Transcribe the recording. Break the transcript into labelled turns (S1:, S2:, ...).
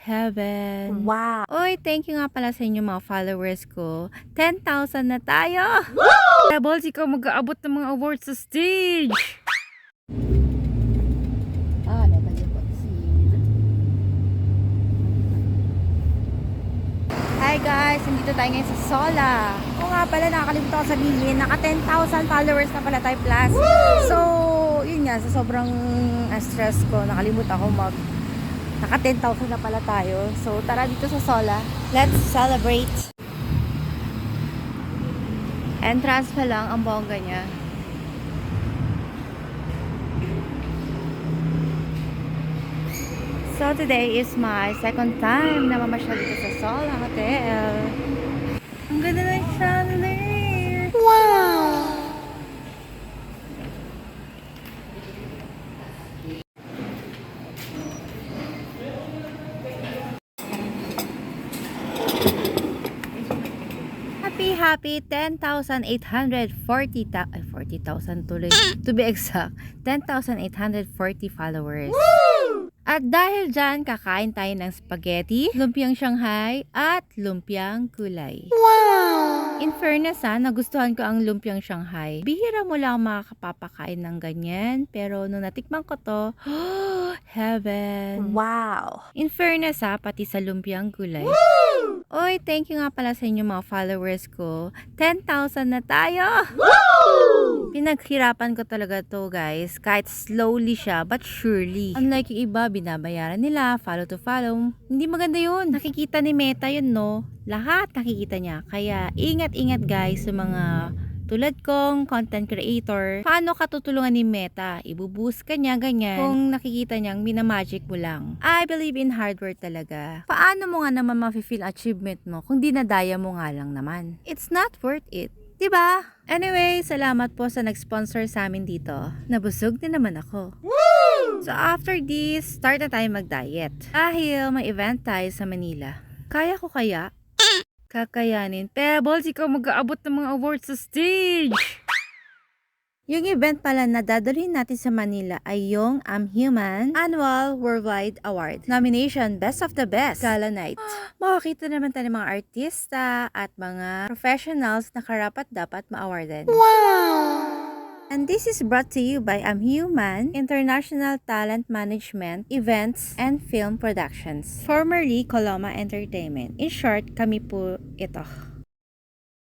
S1: heaven.
S2: Wow!
S1: Uy, thank you nga pala sa inyo mga followers ko. 10,000 na tayo! Woo! Balls, ikaw mag-aabot ng mga awards sa stage!
S2: Hi guys! Nandito tayo ngayon sa Sola. O nga pala, nakakalimutan ko sabihin, naka 10,000 followers na pala tayo plus. So, yun nga, sa sobrang stress ko, nakalimutan ko naka 10,000 na pala tayo. So, tara dito sa Sola. Let's celebrate! Entrance pa lang, ang bongga niya. So today is my second time na mamasyal dito sa Sola Hotel. Ang ganda ng chandelier! Wow! Happy 10,840 40,000 tuloy. To be exact, 10,840 followers. Woo! At dahil dyan, kakain tayo ng spaghetti, lumpiang Shanghai, at lumpiang kulay. Wow! In fairness nagustuhan ko ang lumpiang Shanghai. Bihira mo lang makakapapakain ng ganyan, pero nung natikman ko to, heaven! Wow! In fairness pati sa lumpiang kulay. Woo! Uy, thank you nga pala sa inyo mga followers ko. 10,000 na tayo! Woo! Pinaghirapan ko talaga to guys, kahit slowly siya, but surely. Unlike yung iba, binabayaran nila, follow to follow. Hindi maganda yun. Nakikita ni Meta yun, no? Lahat nakikita niya. Kaya ingat-ingat guys sa mga tulad kong content creator. Paano ka tutulungan ni Meta? Ibuboost ka niya, ganyan. Kung nakikita niyang minamagic mo lang. I believe in hard work talaga. Paano mo nga naman ma-feel achievement mo kung dinadaya mo nga lang naman? It's not worth it. Diba? Anyway, salamat po sa nag-sponsor sa amin dito. Nabusog din naman ako. Woo! So after this, start na tayo mag-diet. Dahil may event tayo sa Manila. Kaya ko kaya? Kakayanin. Pebbles, ikaw mag-aabot ng mga awards sa stage! Yung event pala na dadalhin natin sa Manila ay yung I'm Human Annual Worldwide Award. Nomination Best of the Best Gala Night. Makakita naman tayo ng mga artista at mga professionals na karapat-dapat ma-awardan. Wow! And this is brought to you by I'm Human International Talent Management, Events, and Film Productions. Formerly Coloma Entertainment. In short, kami po ito.